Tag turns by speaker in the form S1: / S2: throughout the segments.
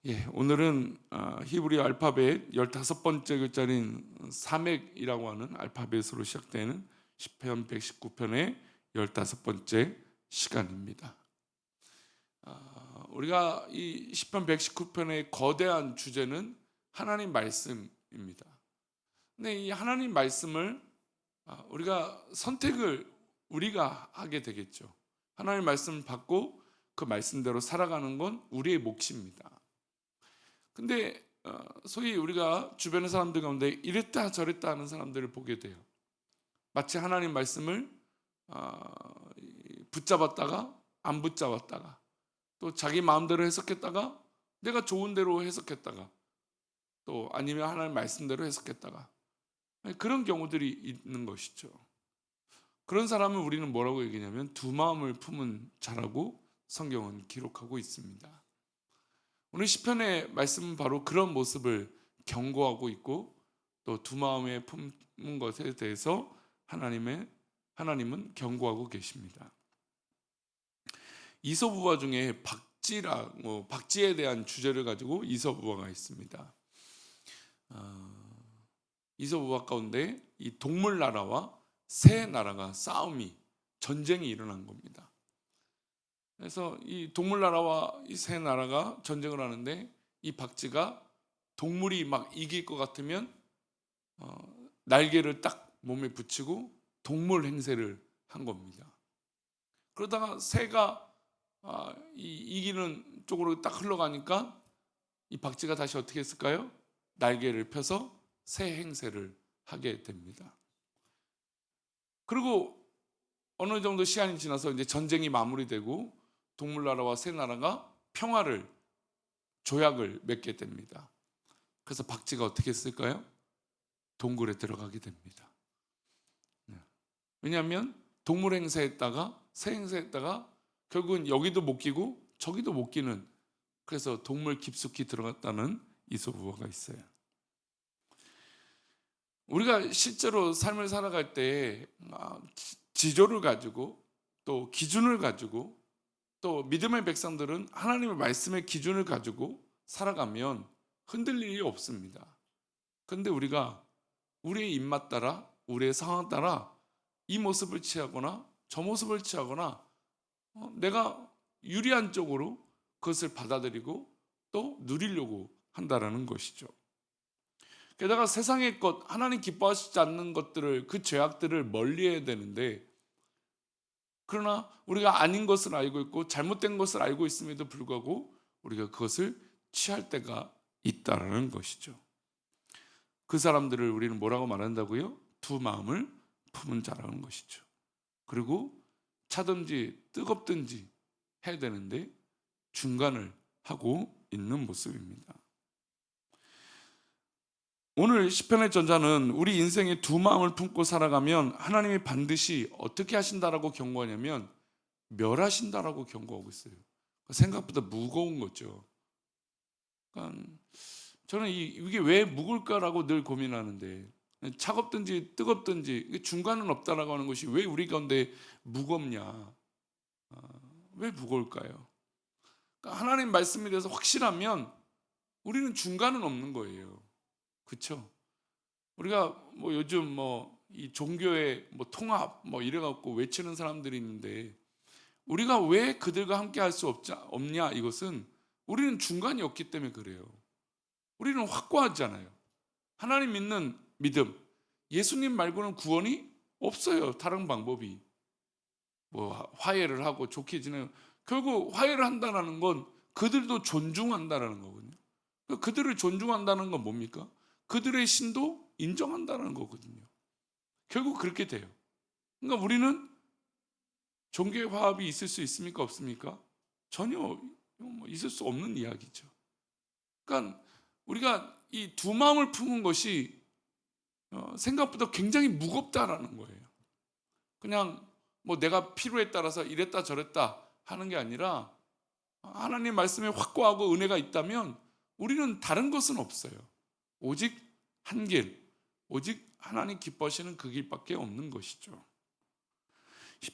S1: 오늘은 히브리 알파벳 15번째 글자인 사맥이라고 하는 알파벳으로 시작되는 시편 119편의 15번째 시간입니다. 우리가 이 시편 119편의 거대한 주제는 하나님 말씀입니다. 근데 이 하나님 말씀을 우리가 선택을 우리가 하게 되겠죠. 하나님 말씀을 받고 그 말씀대로 살아가는 건 우리의 몫입니다. 근데 소위 우리가 주변의 사람들 가운데 이랬다 저랬다 하는 사람들을 보게 돼요. 마치 하나님 말씀을 붙잡았다가 안 붙잡았다가 또 자기 마음대로 해석했다가 내가 좋은 대로 해석했다가 또 아니면 하나님 말씀대로 해석했다가 그런 경우들이 있는 것이죠. 그런 사람을 우리는 뭐라고 얘기하냐면 두 마음을 품은 자라고 성경은 기록하고 있습니다. 오늘 시편의 말씀은 바로 그런 모습을 경고하고 있고 또 두 마음에 품은 것에 대해서 하나님은 경고하고 계십니다. 이솝우화 중에 박쥐에 대한 주제를 가지고 이솝우화가 있습니다. 이솝우화 가운데 이 동물 나라와 새 나라가 전쟁이 일어난 겁니다. 그래서 이 동물 나라와 이 새 나라가 전쟁을 하는데 이 박쥐가 동물이 막 이길 것 같으면 날개를 딱 몸에 붙이고 동물 행세를 한 겁니다. 그러다가 새가 이기는 쪽으로 딱 흘러가니까 이 박쥐가 다시 어떻게 했을까요? 날개를 펴서 새 행세를 하게 됩니다. 그리고 어느 정도 시간이 지나서 이제 전쟁이 마무리되고 동물나라와 새 나라가 조약을 맺게 됩니다. 그래서 박쥐가 어떻게 했을까요? 동굴에 들어가게 됩니다. 왜냐하면 동물 행세했다가 새 행세했다가 결국은 여기도 못 끼고 저기도 못 끼는, 그래서 동물 깊숙이 들어갔다는 이솝우화가 있어요. 우리가 실제로 삶을 살아갈 때 지조를 가지고 또 기준을 가지고 또 믿음의 백성들은 하나님의 말씀의 기준을 가지고 살아가면 흔들릴 일이 없습니다. 그런데 우리가 우리의 입맛 따라 우리의 상황 따라 이 모습을 취하거나 저 모습을 취하거나 내가 유리한 쪽으로 그것을 받아들이고 또 누리려고 한다라는 것이죠. 게다가 세상의 것, 하나님 기뻐하시지 않는 것들을, 그 죄악들을 멀리해야 되는데, 그러나 우리가 아닌 것을 알고 있고 잘못된 것을 알고 있음에도 불구하고 우리가 그것을 취할 때가 있다라는 것이죠. 그 사람들을 우리는 뭐라고 말한다고요? 두 마음을 품은 자라는 것이죠. 그리고 차든지 뜨겁든지 해야 되는데 중간을 하고 있는 모습입니다. 오늘 시편의 저자는 우리 인생에 두 마음을 품고 살아가면 하나님이 반드시 어떻게 하신다라고 경고하냐면 멸하신다라고 경고하고 있어요. 생각보다 무거운 거죠. 그러니까 저는 이게 왜 무거울까라고 늘 고민하는데, 차갑든지 뜨겁든지 중간은 없다라고 하는 것이 왜 우리 가운데 무겁냐? 왜 무거울까요? 그러니까 하나님 말씀에 대해서 확실하면 우리는 중간은 없는 거예요. 그렇죠? 우리가 요즘 이 종교의 통합 이래갖고 외치는 사람들이 있는데, 우리가 왜 그들과 함께 할 수 없냐? 이것은 우리는 중간이 없기 때문에 그래요. 우리는 확고하잖아요. 하나님 믿는 믿음, 예수님 말고는 구원이 없어요. 다른 방법이 화해를 하고 좋게 지내는, 결국 화해를 한다는 건 그들도 존중한다는 거거든요. 그들을 존중한다는 건 뭡니까? 그들의 신도 인정한다는 거거든요. 결국 그렇게 돼요. 그러니까 우리는 종교의 화합이 있을 수 있습니까? 없습니까? 전혀 있을 수 없는 이야기죠. 그러니까 우리가 이 두 마음을 품은 것이 생각보다 굉장히 무겁다라는 거예요. 그냥 내가 필요에 따라서 이랬다 저랬다 하는 게 아니라 하나님 말씀에 확고하고 은혜가 있다면 우리는 다른 것은 없어요. 오직 한 길, 오직 하나님 기뻐하시는 그 길밖에 없는 것이죠.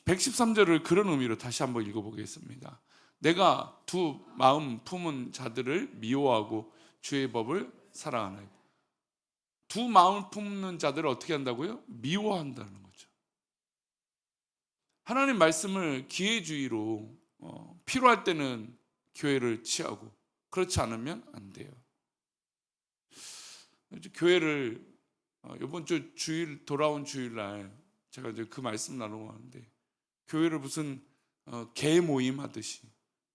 S1: 113절을 그런 의미로 다시 한번 읽어보겠습니다. 내가 두 마음 품은 자들을 미워하고 주의 법을 사랑하나이다. 두 마음을 품는 자들을 어떻게 한다고요? 미워한다는 거죠. 하나님 말씀을 기회주의로 필요할 때는 교회를 취하고 그렇지 않으면 안 돼요. 교회를 이번 주 주일 돌아온 주일날 제가 이제 그 말씀 나누고 하는데 교회를 무슨 개 모임 하듯이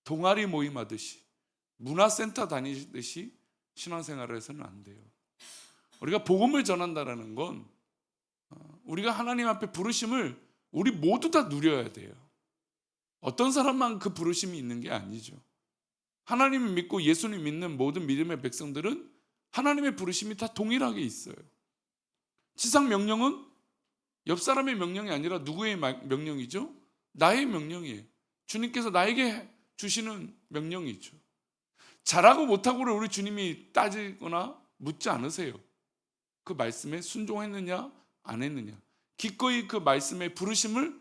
S1: 동아리 모임 하듯이 문화센터 다니듯이 신앙생활을 해서는 안 돼요. 우리가 복음을 전한다라는 건 우리가 하나님 앞에 부르심을 우리 모두 다 누려야 돼요. 어떤 사람만 그 부르심이 있는 게 아니죠. 하나님을 믿고 예수님 믿는 모든 믿음의 백성들은 하나님의 부르심이 다 동일하게 있어요. 지상 명령은 옆 사람의 명령이 아니라 누구의 명령이죠? 나의 명령이에요. 주님께서 나에게 주시는 명령이죠. 잘하고 못하고를 우리 주님이 따지거나 묻지 않으세요. 그 말씀에 순종했느냐 안 했느냐, 기꺼이 그 말씀의 부르심을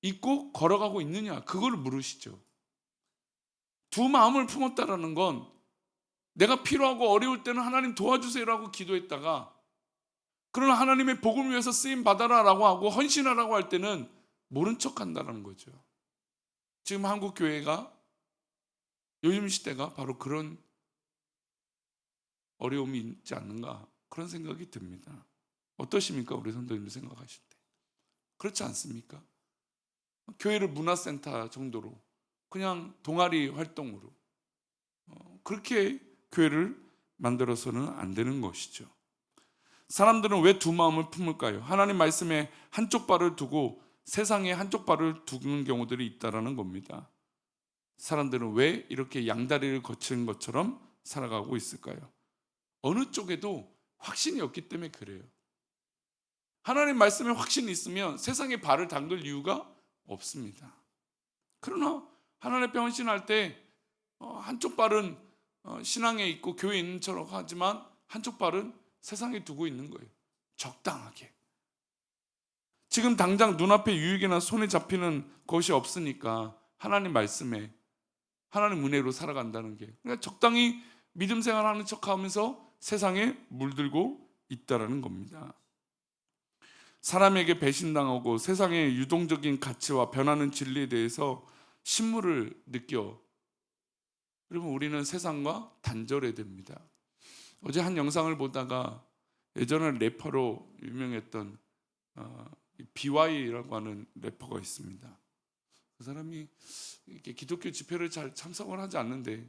S1: 잊고 걸어가고 있느냐, 그걸 물으시죠. 두 마음을 품었다라는 건 내가 필요하고 어려울 때는 하나님 도와주세요라고 기도했다가 그러나 하나님의 복음을 위해서 쓰임 받아라라고 하고 헌신하라고 할 때는 모른 척한다는 거죠. 지금 한국 교회가 요즘 시대가 바로 그런 어려움이 있지 않는가, 그런 생각이 듭니다. 어떠십니까? 우리 성도님들 생각하실 때 그렇지 않습니까? 교회를 문화센터 정도로 그냥 동아리 활동으로 그렇게 교회를 만들어서는 안 되는 것이죠. 사람들은 왜 두 마음을 품을까요? 하나님 말씀에 한쪽 발을 두고 세상에 한쪽 발을 두는 경우들이 있다라는 겁니다. 사람들은 왜 이렇게 양다리를 거치는 것처럼 살아가고 있을까요? 어느 쪽에도 확신이 없기 때문에 그래요. 하나님 말씀에 확신이 있으면 세상에 발을 담글 이유가 없습니다. 그러나 하나님 앞에 헌신할 때 한쪽 발은 신앙에 있고 교회에 있는 척 하지만 한쪽 발은 세상에 두고 있는 거예요. 적당하게. 지금 당장 눈앞에 유익이나 손에 잡히는 것이 없으니까 하나님 말씀에 하나님 은혜로 살아간다는 게, 그러니까 적당히 믿음 생활하는 척하면서 세상에 물들고 있다라는 겁니다. 사람에게 배신당하고 세상의 유동적인 가치와 변하는 진리에 대해서 신물을 느껴 그러면 우리는 세상과 단절해야 됩니다. 어제 한 영상을 보다가 예전에 래퍼로 유명했던 BY라고 하는 래퍼가 있습니다. 그 사람이 이렇게 기독교 집회를 잘 참석을 하지 않는데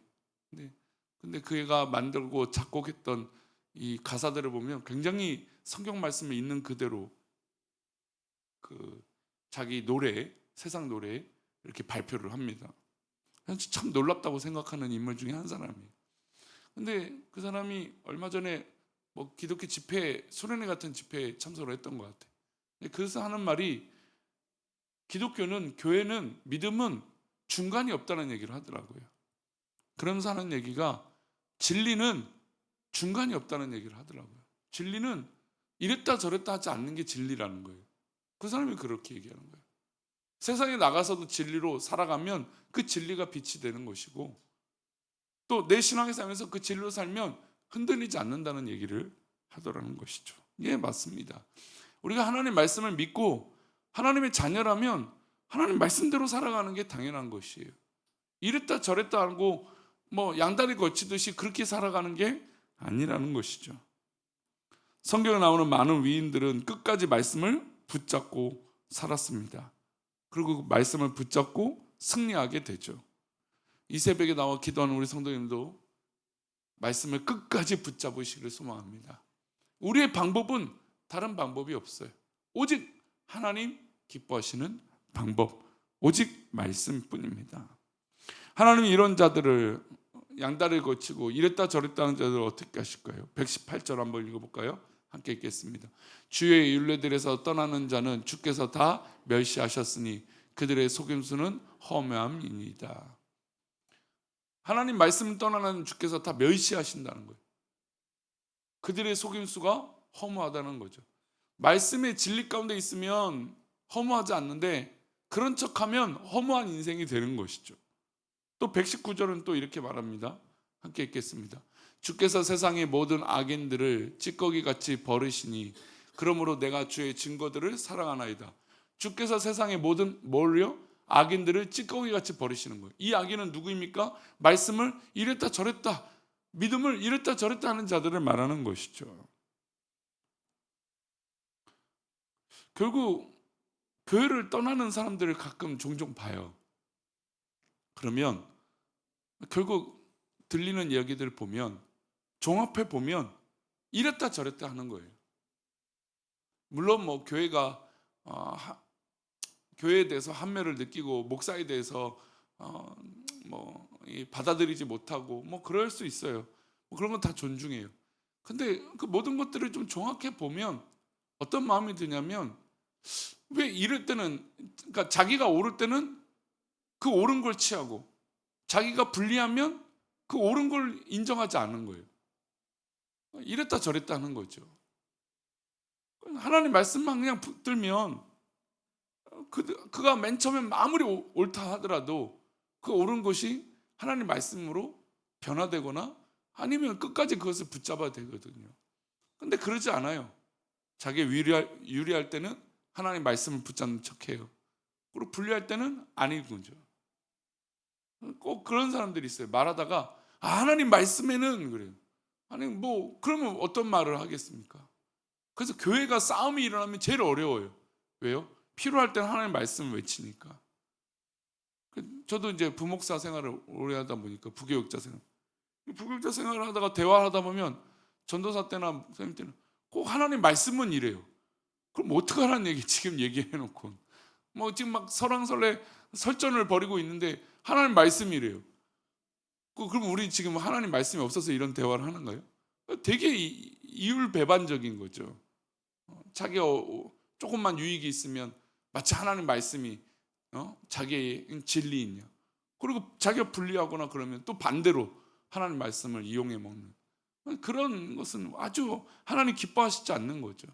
S1: 근데 그 애가 만들고 작곡했던 이 가사들을 보면 굉장히 성경 말씀에 있는 그대로 그 자기 노래, 세상 노래 이렇게 발표를 합니다. 참 놀랍다고 생각하는 인물 중에 한 사람이에요. 근데 그 사람이 얼마 전에 뭐 기독교 집회, 수련회 같은 집회에 참석을 했던 것 같아요. 그래서 하는 말이 기독교는, 교회는, 믿음은 중간이 없다는 얘기를 하더라고요. 그러면서 하는 얘기가 진리는 중간이 없다는 얘기를 하더라고요. 진리는 이랬다 저랬다 하지 않는 게 진리라는 거예요. 그 사람이 그렇게 얘기하는 거예요. 세상에 나가서도 진리로 살아가면 그 진리가 빛이 되는 것이고 또 내 신앙의 삶에서 그 진리로 살면 흔들리지 않는다는 얘기를 하더라는 것이죠. 예, 맞습니다. 우리가 하나님 말씀을 믿고 하나님의 자녀라면 하나님 말씀대로 살아가는 게 당연한 것이에요. 이랬다 저랬다 하고 뭐 양다리 거치듯이 그렇게 살아가는 게 아니라는 것이죠. 성경에 나오는 많은 위인들은 끝까지 말씀을 붙잡고 살았습니다. 그리고 그 말씀을 붙잡고 승리하게 되죠. 이 새벽에 나와 기도하는 우리 성도님도 말씀을 끝까지 붙잡으시기를 소망합니다. 우리의 방법은 다른 방법이 없어요. 오직 하나님 기뻐하시는 방법, 오직 말씀뿐입니다. 하나님이 이런 자들을 양다리를 거치고 이랬다 저랬다 하는 자들을 어떻게 하실까요? 118절 한번 읽어볼까요? 함께 읽겠습니다. 주의 율례들에서 떠나는 자는 주께서 다 멸시하셨으니 그들의 속임수는 허무함이니이다. 하나님 말씀을 떠나는 주께서 다 멸시하신다는 거예요. 그들의 속임수가 허무하다는 거죠. 말씀의 진리 가운데 있으면 허무하지 않는데 그런 척하면 허무한 인생이 되는 것이죠. 또 119절은 또 이렇게 말합니다. 함께 읽겠습니다. 주께서 세상의 모든 악인들을 찌꺼기같이 버리시니 그러므로 내가 주의 증거들을 사랑하나이다. 주께서 세상의 모든 뭘요? 악인들을 찌꺼기같이 버리시는 거예요. 이 악인은 누구입니까? 말씀을 이랬다 저랬다, 믿음을 이랬다 저랬다 하는 자들을 말하는 것이죠. 결국 교회를 떠나는 사람들을 가끔 종종 봐요. 그러면 결국 들리는 이야기들을 보면, 종합해 보면 이랬다 저랬다 하는 거예요. 물론 뭐 교회가 교회에 대해서 한멸을 느끼고 목사에 대해서 받아들이지 못하고 뭐 그럴 수 있어요. 뭐 그런 건 다 존중해요. 근데 그 모든 것들을 좀 종합해 보면 어떤 마음이 드냐면, 왜 이럴 때는, 그러니까 자기가 옳을 때는 그 옳은 걸 취하고 자기가 불리하면 그 옳은 걸 인정하지 않는 거예요. 이랬다 저랬다 하는 거죠. 하나님 말씀만 그냥 붙들면 그가 맨 처음에 아무리 옳다 하더라도 그 옳은 것이 하나님 말씀으로 변화되거나 아니면 끝까지 그것을 붙잡아야 되거든요. 근데 그러지 않아요. 자기 유리할 때는 하나님 말씀을 붙잡는 척해요. 그리고 불리할 때는 아닌 거죠. 꼭 그런 사람들이 있어요. 말하다가 하나님 말씀에는 그래요. 아니 뭐 그러면 어떤 말을 하겠습니까? 그래서 교회가 싸움이 일어나면 제일 어려워요. 왜요? 필요할 때는 하나님 말씀을 외치니까. 저도 이제 부목사 생활을 오래 하다 보니까 부교육자 생활을 하다가 대화를 하다 보면 전도사 때나 목사님 때는 꼭 하나님 말씀은 이래요. 그럼 어떡하라는 얘기 지금 얘기해 놓고 뭐 지금 막 설왕설래 설전을 벌이고 있는데 하나님 말씀이래요. 그럼 우리 지금 하나님 말씀이 없어서 이런 대화를 하는가요? 되게 이율배반적인 거죠. 자기가 조금만 유익이 있으면 마치 하나님 말씀이 자기의 진리이냐. 그리고 자기가 불리하거나 그러면 또 반대로 하나님 말씀을 이용해 먹는 그런 것은 아주 하나님 기뻐하시지 않는 거죠.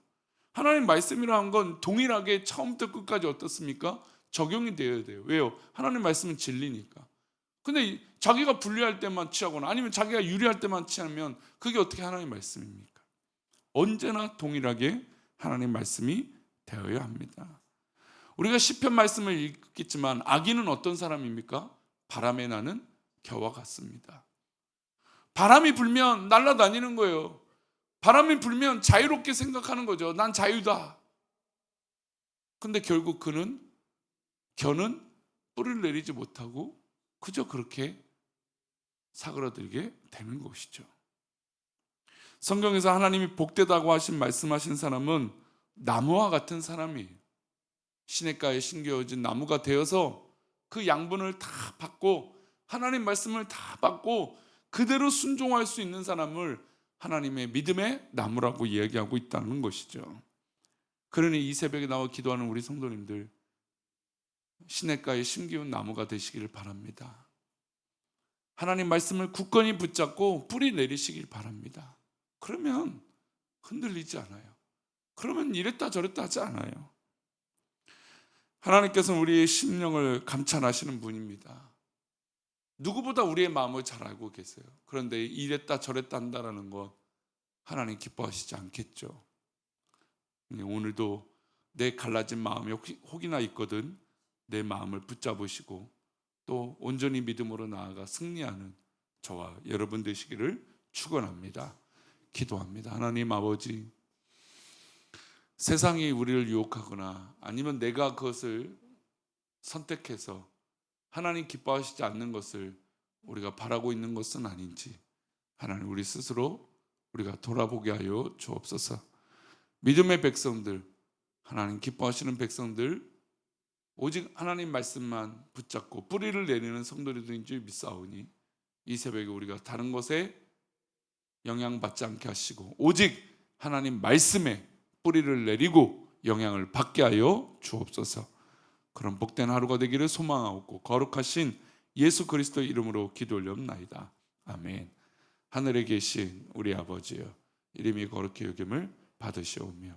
S1: 하나님 말씀이라는 건 동일하게 처음부터 끝까지 어떻습니까? 적용이 되어야 돼요. 왜요? 하나님 말씀은 진리니까. 근데 자기가 불리할 때만 취하거나 아니면 자기가 유리할 때만 취하면 그게 어떻게 하나님 말씀입니까? 언제나 동일하게 하나님 말씀이 되어야 합니다. 우리가 시편 말씀을 읽겠지만 악인은 어떤 사람입니까? 바람에 나는 겨와 같습니다. 바람이 불면 날아다니는 거예요. 바람이 불면 자유롭게 생각하는 거죠. 난 자유다. 근데 결국 겨는 뿌리를 내리지 못하고 그저 그렇게 사그라들게 되는 것이죠. 성경에서 하나님이 복되다고 말씀하신 사람은 나무와 같은 사람이에요. 시냇가에 심겨진 나무가 되어서 그 양분을 다 받고 하나님 말씀을 다 받고 그대로 순종할 수 있는 사람을 하나님의 믿음의 나무라고 이야기하고 있다는 것이죠. 그러니 이 새벽에 나와 기도하는 우리 성도님들, 시냇가에 심기운 나무가 되시기를 바랍니다. 하나님 말씀을 굳건히 붙잡고 뿌리 내리시길 바랍니다. 그러면 흔들리지 않아요. 그러면 이랬다 저랬다 하지 않아요. 하나님께서는 우리의 심령을 감찰하시는 분입니다. 누구보다 우리의 마음을 잘 알고 계세요. 그런데 이랬다 저랬다 한다라는 것 하나님 기뻐하시지 않겠죠. 오늘도 내 갈라진 마음이 혹이나 있거든 내 마음을 붙잡으시고 또 온전히 믿음으로 나아가 승리하는 저와 여러분 되시기를 축원합니다. 기도합니다. 하나님 아버지, 세상이 우리를 유혹하거나 아니면 내가 그것을 선택해서 하나님 기뻐하시지 않는 것을 우리가 바라고 있는 것은 아닌지 하나님 우리 스스로 우리가 돌아보게 하여 주옵소서. 믿음의 백성들, 하나님 기뻐하시는 백성들, 오직 하나님 말씀만 붙잡고 뿌리를 내리는 성도들인 줄 믿사오니 이 새벽에 우리가 다른 것에 영향받지 않게 하시고 오직 하나님 말씀에 뿌리를 내리고 영향을 받게 하여 주옵소서. 그런 복된 하루가 되기를 소망하고 거룩하신 예수 그리스도의 이름으로 기도 올려옵나이다. 아멘. 하늘에 계신 우리 아버지여, 이름이 거룩히 여김을 받으시오며